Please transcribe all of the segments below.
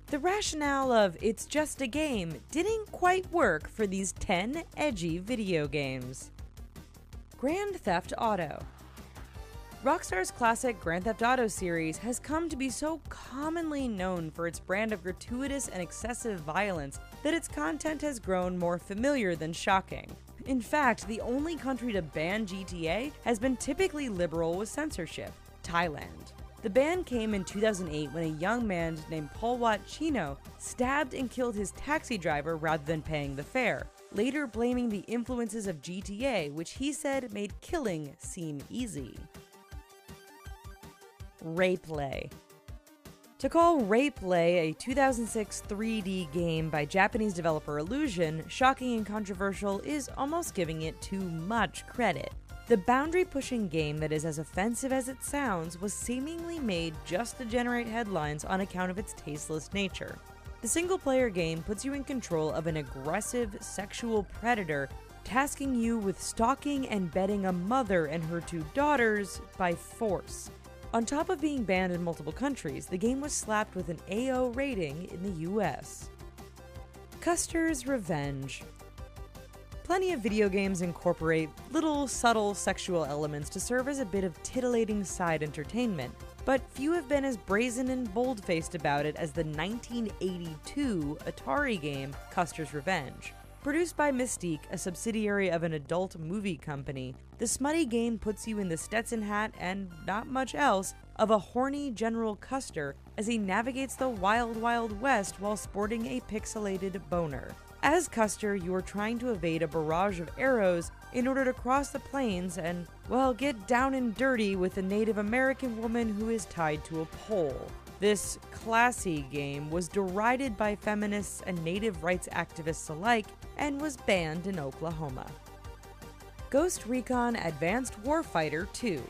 The rationale of "it's just a game" didn't quite work for these 10 edgy video games. Grand Theft Auto. Rockstar's classic Grand Theft Auto series has come to be so commonly known for its brand of gratuitous and excessive violence that its content has grown more familiar than shocking. In fact, the only country to ban GTA has been typically liberal with censorship: Thailand. The ban came in 2008 when a young man named Paul Chino stabbed and killed his taxi driver rather than paying the fare, later blaming the influences of GTA, which he said made killing seem easy. Rayplay. To call Rayplay a 2006 3D game by Japanese developer Illusion shocking and controversial is almost giving it too much credit. The boundary-pushing game that is as offensive as it sounds was seemingly made just to generate headlines on account of its tasteless nature. The single-player game puts you in control of an aggressive, sexual predator, tasking you with stalking and bedding a mother and her 2 daughters by force. On top of being banned in multiple countries, the game was slapped with an AO rating in the US. Custer's Revenge. Plenty of video games incorporate little subtle sexual elements to serve as a bit of titillating side entertainment, but few have been as brazen and bold-faced about it as the 1982 Atari game Custer's Revenge. Produced by Mystique, a subsidiary of an adult movie company, the smutty game puts you in the Stetson hat and not much else of a horny General Custer as he navigates the wild, wild west while sporting a pixelated boner. As Custer, you are trying to evade a barrage of arrows in order to cross the plains and, well, get down and dirty with a Native American woman who is tied to a pole. This classy game was derided by feminists and native rights activists alike and was banned in Oklahoma. Ghost Recon Advanced Warfighter 2.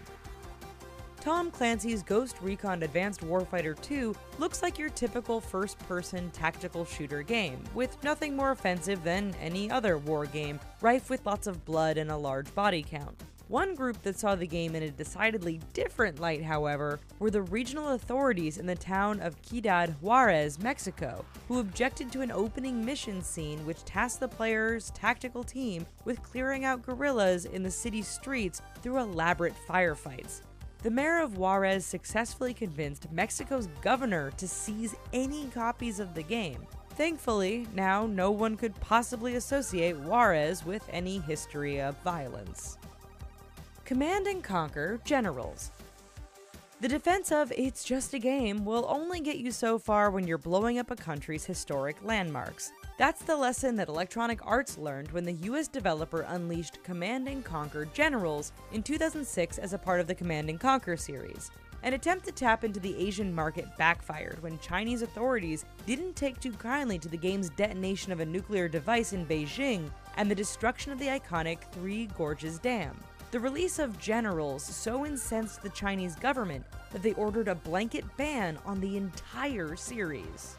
Tom Clancy's Ghost Recon Advanced Warfighter 2 looks like your typical first-person tactical shooter game, with nothing more offensive than any other war game, rife with lots of blood and a large body count. One group that saw the game in a decidedly different light, however, were the regional authorities in the town of Ciudad Juarez, Mexico, who objected to an opening mission scene which tasked the player's tactical team with clearing out guerrillas in the city's streets through elaborate firefights. The mayor of Juarez successfully convinced Mexico's governor to seize any copies of the game. Thankfully, now no one could possibly associate Juarez with any history of violence. Command & Conquer Generals. The defense of "it's just a game" will only get you so far when you're blowing up a country's historic landmarks. That's the lesson that Electronic Arts learned when the US developer unleashed Command & Conquer Generals in 2006 as a part of the Command & Conquer series. An attempt to tap into the Asian market backfired when Chinese authorities didn't take too kindly to the game's detonation of a nuclear device in Beijing and the destruction of the iconic Three Gorges Dam. The release of Generals so incensed the Chinese government that they ordered a blanket ban on the entire series.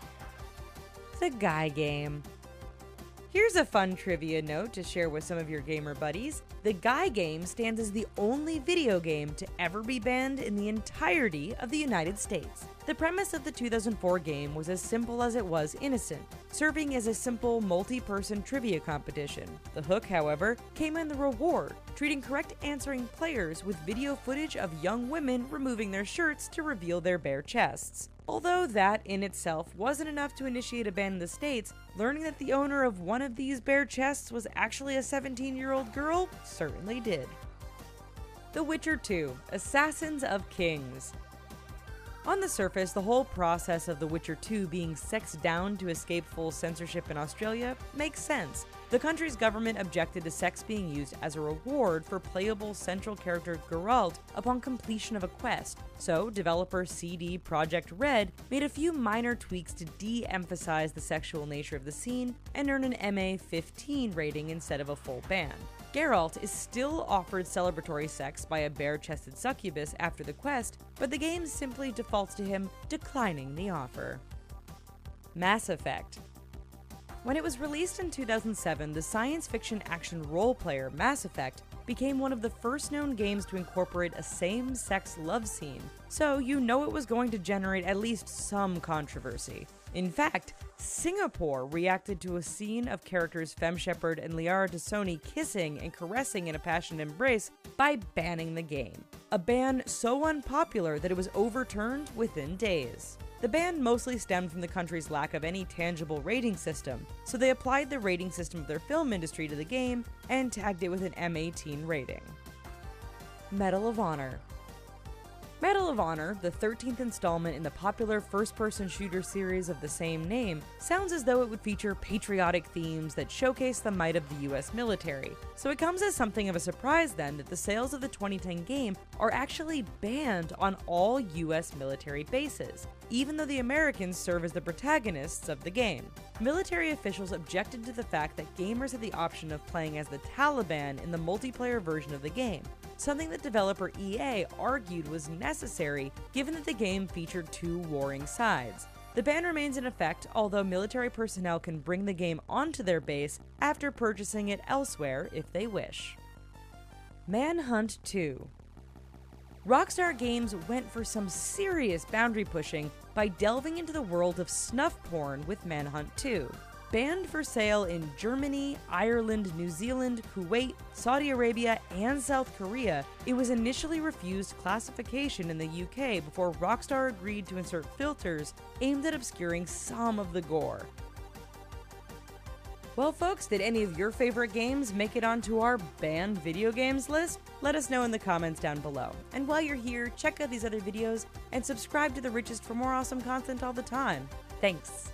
The Guy Game. Here's a fun trivia note to share with some of your gamer buddies. The Guy Game stands as the only video game to ever be banned in the entirety of the United States. The premise of the 2004 game was as simple as it was innocent, serving as a simple multi-person trivia competition. The hook, however, came in the reward, treating correct answering players with video footage of young women removing their shirts to reveal their bare chests. Although that in itself wasn't enough to initiate a ban in the States, learning that the owner of one of these bare chests was actually a 17-year-old girl certainly did. The Witcher 2: Assassins of Kings. On the surface, the whole process of The Witcher 2 being sexed down to escape full censorship in Australia makes sense. The country's government objected to sex being used as a reward for playable central character Geralt upon completion of a quest, so developer CD Projekt Red made a few minor tweaks to de-emphasize the sexual nature of the scene and earn an MA-15 rating instead of a full ban. Geralt is still offered celebratory sex by a bare-chested succubus after the quest, but the game simply defaults to him declining the offer. Mass Effect. When it was released in 2007, the science fiction action role player Mass Effect became one of the first known games to incorporate a same-sex love scene, so you know it was going to generate at least some controversy. In fact, Singapore reacted to a scene of characters Femme Shepard and Liara Tassoni kissing and caressing in a passionate embrace by banning the game. A ban so unpopular that it was overturned within days. The ban mostly stemmed from the country's lack of any tangible rating system, so they applied the rating system of their film industry to the game and tagged it with an M18 rating. Medal of Honor. Medal of Honor, the 13th installment in the popular first-person shooter series of the same name, sounds as though it would feature patriotic themes that showcase the might of the US military. So it comes as something of a surprise then that the sales of the 2010 game are actually banned on all US military bases, even though the Americans serve as the protagonists of the game. Military officials objected to the fact that gamers had the option of playing as the Taliban in the multiplayer version of the game, something that developer EA argued was necessary given that the game featured two warring sides. The ban remains in effect, although military personnel can bring the game onto their base after purchasing it elsewhere if they wish. Manhunt 2. Rockstar Games went for some serious boundary pushing by delving into the world of snuff porn with Manhunt 2. Banned for sale in Germany, Ireland, New Zealand, Kuwait, Saudi Arabia, and South Korea, it was initially refused classification in the UK before Rockstar agreed to insert filters aimed at obscuring some of the gore. Well folks, did any of your favorite games make it onto our banned video games list? Let us know in the comments down below. And while you're here, check out these other videos and subscribe to The Richest for more awesome content all the time. Thanks!